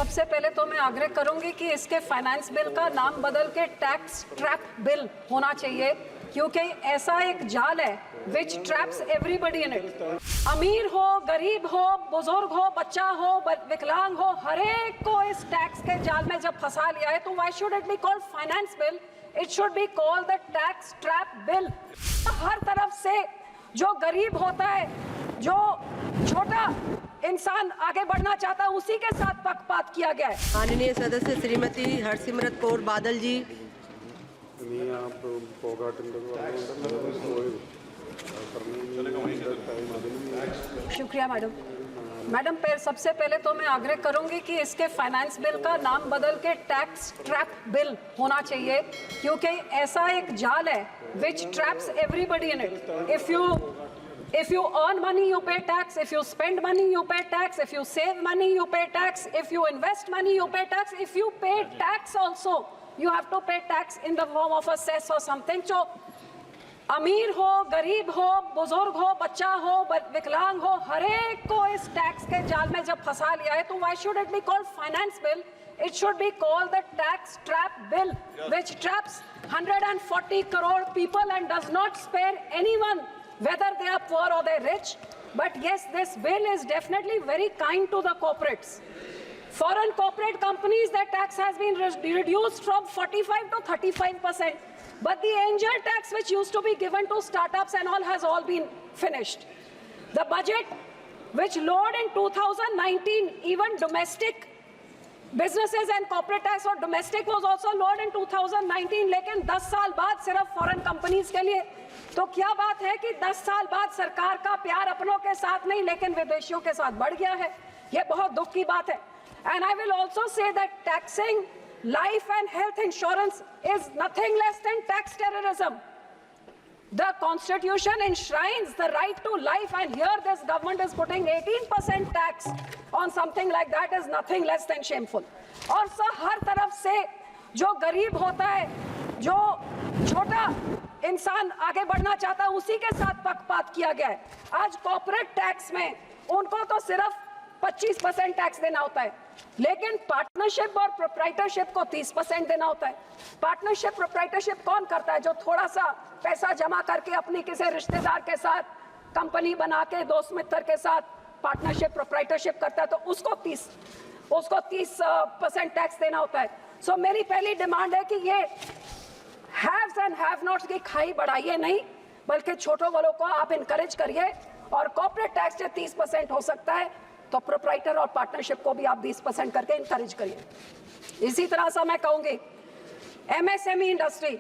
सबसे पहले तो मैं आग्रह करूंगी कि इसके फाइनेंस बिल का नाम बदल के टैक्स ट्रैप बिल होना चाहिए, क्योंकि ऐसा एक जाल है which traps everybody in it. अमीर हो, गरीब हो, बुजुर्ग हो, बच्चा हो, विकलांग हो, हर एक को इस टैक्स के जाल में जब फंसा लिया है, तो why should it be called finance bill? It should be called the tax trap bill. हर तरफ से जो गरीब होता है, जो छोटा इंसान आगे बढ़ना चाहता है, उसी के साथ पक्षपात किया गया है। माननीय सदस्य श्रीमती हरसिमरत कौर बादल जी। शुक्रिया मैडम। सबसे पहले तो मैं आग्रह करूंगी कि इसके फाइनेंस बिल का नाम बदल के टैक्स ट्रैप बिल होना चाहिए, क्योंकि ऐसा एक जाल है which traps everybody in it. If you earn money, you pay tax. If you spend money, you pay tax. If you save money, you pay tax. If you invest money, you pay tax. If you pay tax also, you have to pay tax in the form of a cess or something. So, अमीर हो, गरीब हो, बुजुर्ग हो, बच्चा हो, विकलांग हो, हर एक को इस टैक्स के जाल में जब फंसा लिया है, तो why should it be called finance bill? It should be called the tax trap bill, which traps 140 crore people and does not spare anyone, whether they are poor or they're rich. But yes, this bill is definitely very kind to the corporates. Foreign corporate companies, their tax has been reduced from 45 to 35%. But the angel tax which used to be given to startups and all has all been finished. The budget which lowered in 2019, even domestic businesses and corporate tax or domestic was also lowered in 2019, लेकिन 10 साल बाद सिर्फ foreign companies के लिए। तो क्या बात है कि 10 साल बाद सरकार का प्यार अपनों के साथ नहीं लेकिन विदेशियों के साथ बढ़ गया है। ये बहुत दुख की बात है। And I will also say that taxing life and health insurance is nothing less than tax terrorism. The Constitution enshrines the right to life, and here this government is putting 18% tax on something like that is nothing less than shameful. और हर तरफ से जो गरीब होता है, जो छोटा इंसान आगे बढ़ना चाहता है, उसी के साथ पक्षपात किया गया है। आज कॉर्पोरेट टैक्स में उनको तो सिर्फ 25% टैक्स देना होता है, लेकिन पार्टनरशिप और प्रोप्राइटरशिप को 30% देना होता है। पार्टनरशिप प्रोप्राइटरशिप कौन करता है? जो थोड़ा सा पैसा जमा करके अपनी किसी रिश्तेदार के साथ कंपनी बना के दोस्त मित्र के साथ पार्टनरशिप प्रोप्राइटरशिप करता है, तो उसको 30% टैक्स देना होता है। सो मेरी पहली डिमांड है कि ये हैव्स एंड हैव नॉट्स की खाई बढ़ाइए नहीं, बल्कि छोटों वालों को आप इनकरेज करिए, और कॉर्पोरेट टैक्स जो 30% हो सकता है, तो प्रोप्राइटर और पार्टनरशिप को भी आप 20% करके इनकरेज करिए। इसी तरह से मैं कहूंगी एमएसएमई इंडस्ट्री,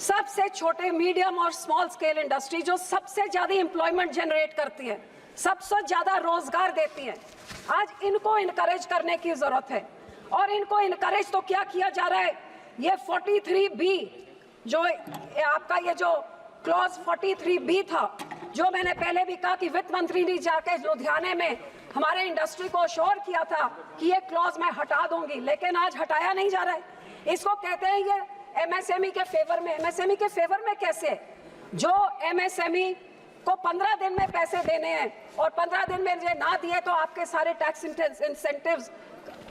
सबसे छोटे मीडियम और स्मॉल स्केल इंडस्ट्री जो सबसे ज्यादा एम्प्लॉयमेंट जनरेट करती है, सबसे ज्यादा रोजगार देती है, आज इनको इनकरेज करने की जरूरत है। और इनको इनकरेज तो क्या किया जा रहा है? ये 43B जो आपका ये जो क्लॉज 43B था, जो मैंने पहले भी कहा कि वित्त मंत्री ने जाके लुधियाने में हमारे इंडस्ट्री को अश्योर किया था कि ये क्लॉज मैं हटा दूंगी, लेकिन आज हटाया नहीं जा रहा है। इसको कहते हैं ये एमएसएमई के फेवर में। एमएसएमई के फेवर में कैसे? जो एमएसएमई को 15 दिन में पैसे देने हैं और 15 दिन में ना दिए तो आपके सारे टैक्स इंसेंटिव्स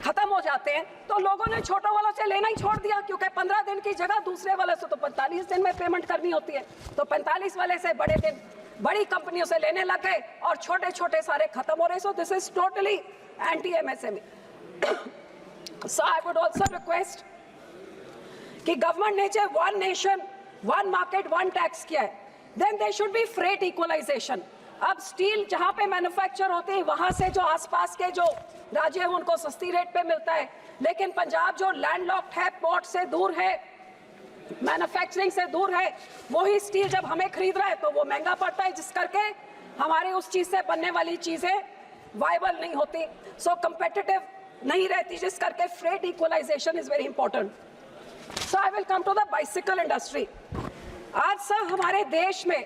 खत्म हो जाते हैं, तो लोगों ने छोटों वालों से लेना ही छोड़ दिया, क्योंकि 15 दिन की जगह दूसरे वाले से तो 45 दिन में पेमेंट करनी होती है, तो 45 वाले से बड़े दिन बड़ी कंपनियों से लेने लग गए और छोटे छोटे सारे खत्म हो रहे। So this is totally anti MSME. So I would also request कि गवर्नमेंट ने जो one nation one market one tax किया है, then there should be freight equalization. अब स्टील जहां पे मैन्युफैक्चर होते हैं वहां से जो आसपास के जो राज्य है उनको सस्ती रेट पे मिलता है, लेकिन पंजाब जो लैंडलॉक्ड है, पोर्ट से दूर है, मैन्युफैक्चरिंग से दूर है, वही स्टील जब हमें खरीद रहा है तो वो महंगा पड़ता है, जिस करके हमारे उस चीज से बनने वाली चीजें वायबल नहीं होती, सो कंपेटिटिव नहीं रहती, जिस करके freight equalization is very important. So I will come to the bicycle industry. आज सर हमारे देश में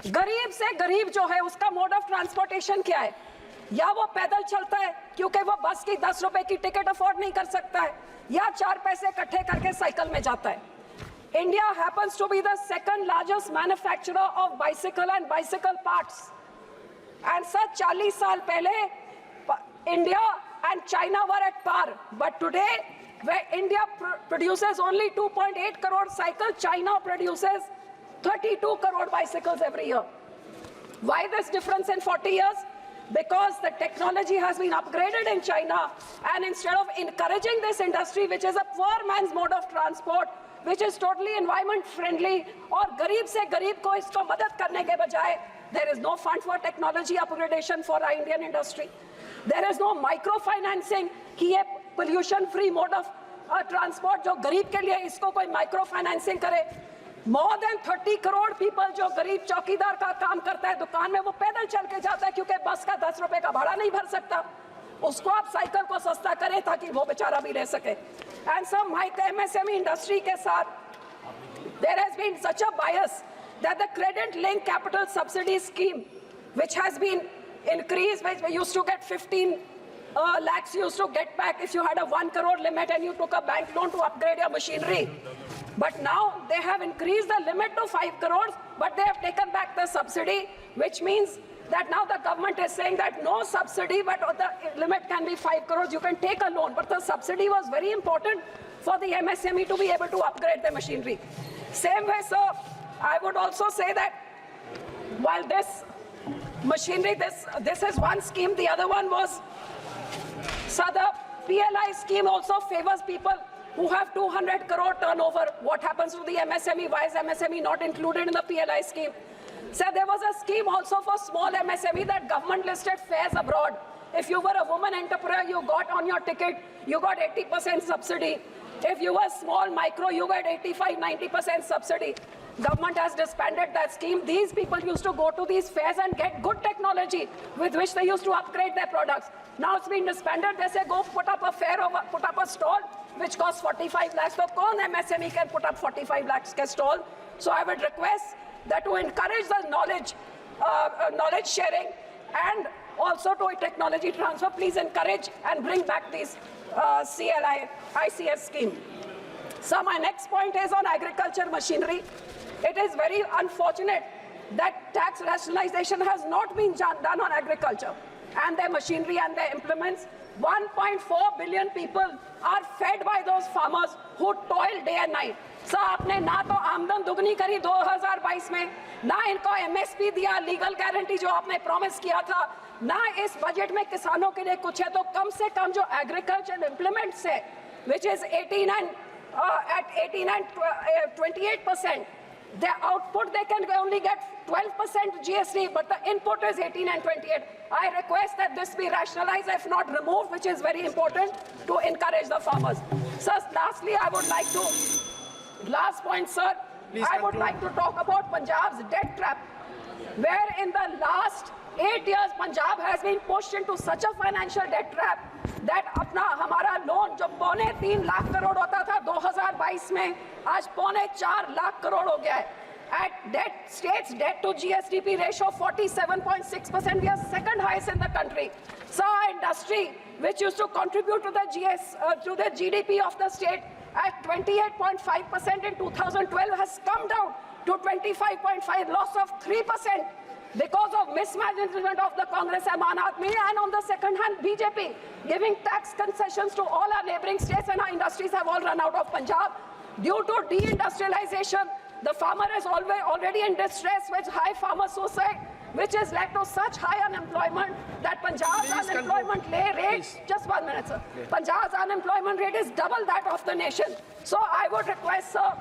गरीब से गरीब जो है उसका मोड ऑफ ट्रांसपोर्टेशन क्या है? या वो पैदल चलता है क्योंकि वो बस की 10 रुपए की टिकट अफोर्ड नहीं कर सकता है, या 4 पैसे इकट्ठे करके साइकिल में जाता है। India happens to be the second largest manufacturer of bicycle and bicycle parts. And sir 40 साल पहले India and China were at par. But today, where India produces only 2.8 crore cycles, China produces 32 crore bicycles every year. Why this difference in 40 years? Because the technology has been upgraded in China, and instead of encouraging this industry, which is a poor man's mode of transport, which is totally environment friendly, और गरीब से गरीब को इसको मदद करने के बजाय, there is no fund for technology upgradation for our Indian industry. There is no microfinancing कि ये pollution free mode of transport जो गरीब के लिए इसको कोई microfinancing करे. More than 30 crore people जो गरीब चौकीदार का काम करता है दुकान में, वो पैदल चल के जाता है क्योंकि बस का 10 रुपए का भाड़ा नहीं भर सकता. उसको आप साइकिल को सस्ता करें ताकि वो बेचारा भी रह सके. And some MSME industry के साथ there has been such a bias that the credit linked capital subsidy scheme, which has been increased, which we used to get 15 lakhs, you used to get back if you had a 1 crore limit and you took a bank loan to upgrade your machinery. But now they have increased the limit to 5 crores, but they have taken back the subsidy, which means that now the government is saying that no subsidy, but the limit can be 5 crores, you can take a loan. But the subsidy was very important for the MSME to be able to upgrade their machinery. Same way, sir, I would also say that while this machinery, this is one scheme, the other one was, so the PLI scheme also favors people who have 200 crore turnover. What happens to the MSME? Why is MSME not included in the PLI scheme? So there was a scheme also for small MSME that government listed fares abroad. If you were a woman entrepreneur, you got on your ticket, you got 80% subsidy. If you were small micro, you got 85-90% subsidy. Government has disbanded that scheme. These people used to go to these fairs and get good technology with which they used to upgrade their products. Now it's been disbanded. They say go put up a fair, put up a stall which costs 45 lakhs. So kaun MSME can put up 45 lakhs ke stall. So I would request that to encourage the knowledge sharing and also to technology transfer, please encourage and bring back this CLI ICS scheme. So my next point is on agriculture machinery. It is very unfortunate that tax rationalization has not been done on agriculture and their machinery and their implements. 1.4 billion people are fed by those farmers who toil day and night. So आपने ना तो आमदन दुगनी करी 2022 में, ना इनको MSP दिया, लीगल गारंटी जो आपने प्रॉमिस किया था, ना इस बजट में किसानों के लिए कुछ है. तो कम से कम जो एग्रीकल्चर इम्प्लीमेंट्स है, which is 18 and 28%, their output they can only get 12% GST, but the input is 18 and 28. I request that this be rationalized, if not removed, which is very important to encourage the farmers. Sir, lastly, I would like to, last point, sir, Please I would conclude. like to talk about Punjab's debt trap, where in the last 8 years, Punjab has been pushed into such a financial debt trap that अपना हमारा loan जो 3.25 लाख करोड़ होता था 2022 में, आज 4.25 लाख करोड़ हो गया है. At state's debt to GSDP ratio 47.6%, we are second highest in the country. So our industry, which used to contribute to the GDP of the state at 28.5% in 2012, has come down to 25.5%, loss of 3%. Because of mismanagement of the Congress Aman Aadmi, and on the second hand, BJP giving tax concessions to all our neighboring states, and our industries have all run out of Punjab. Due to deindustrialization, the farmer is already in distress with high farmer suicide, which has led to such high unemployment that Punjab's unemployment rate, just 1 minute, sir. Punjab's unemployment rate is double that of the nation. So I would request, sir,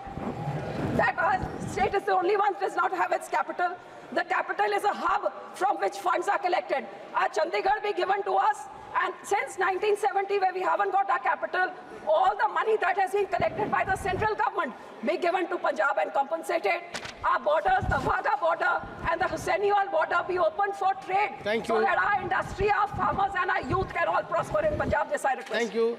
that our state is the only one that does not have its capital. The capital is a hub from which funds are collected. Our Chandigarh be given to us, and since 1970, where we haven't got our capital, all the money that has been collected by the central government be given to Punjab and compensated. Our borders, the Wagah border and the Hussainiwal border be opened for trade. Thank so you. that our industry, our farmers and our youth can all prosper in Punjab. This I request. Thank you.